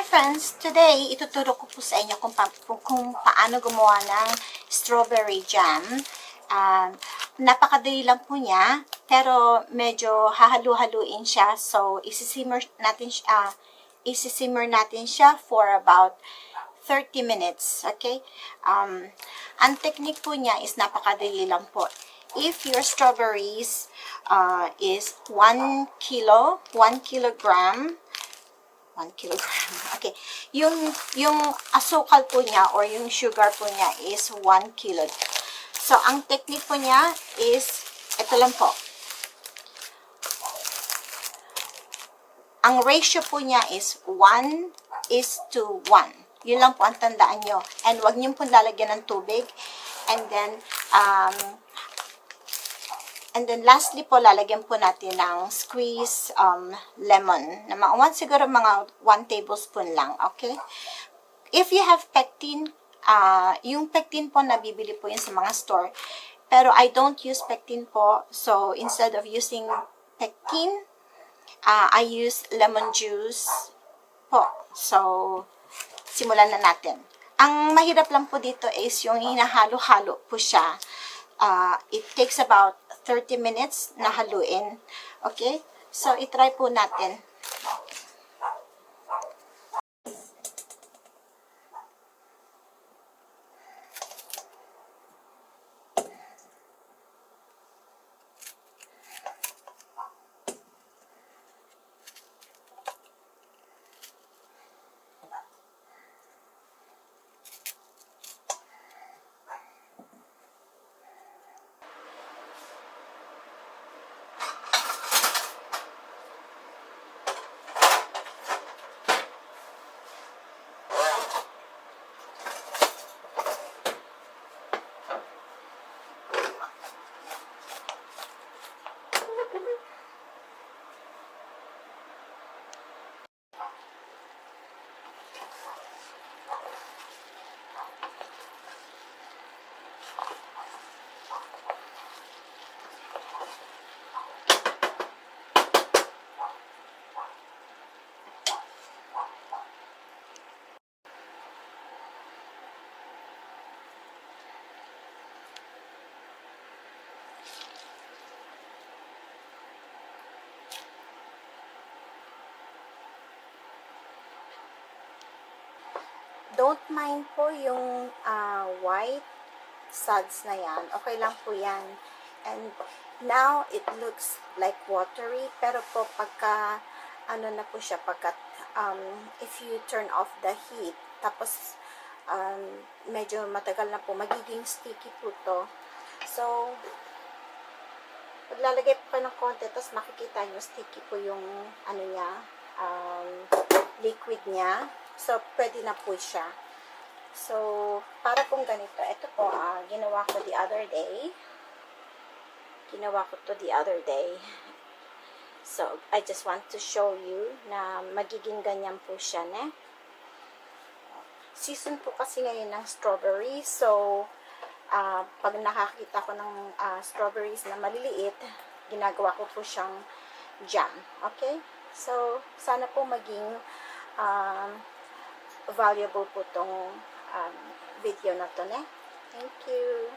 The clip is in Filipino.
friends, today ituturo ko po sa inyo kung paano gumawa ng strawberry jam. Napakadali lang po niya, pero medyo hahalu-haluin siya. So, isisimmer natin siya for about 30 minutes. Okay? Ang technique po niya is napakadali lang po. If your strawberries is 1 kilogram, okay. Yung asukal po niya or yung sugar po niya is 1 kilo. So, ang technique po niya is, ito lang po. Ang ratio po niya is 1:1. Yun lang po ang tandaan nyo. And wag niyo po lalagyan ng tubig. And then lastly po, lalagyan po natin ng squeeze lemon. Siguro mga 1 tablespoon lang, okay? If you have pectin, yung pectin po, nabibili po yun sa mga store. Pero I don't use pectin po. So, instead of using pectin, I use lemon juice po. So, simulan na natin. Ang mahirap lang po dito is yung hinahalo-halo po siya. It takes about 30 minutes na haluin. Okay? So, itry po natin. Don't mind po yung white suds na yan. Okay lang po yan. And now, it looks like watery. Pero po, pagka, na po siya, if you turn off the heat, tapos, medyo matagal na po, magiging sticky po to. So, paglalagay po ng konti, tapos makikita nyo, sticky po yung, liquid niya. So, pwede na po siya. So, para pong ganito. Ito po, ginawa ko the other day. So, I just want to show you na magiging ganyan po siya, ne? Season po kasi ngayon ng strawberry. So, pag nakakita ko ng strawberries na maliliit, ginagawa ko po siyang jam. Okay? So, sana po maging valuable po tong video na to, ne? Thank you.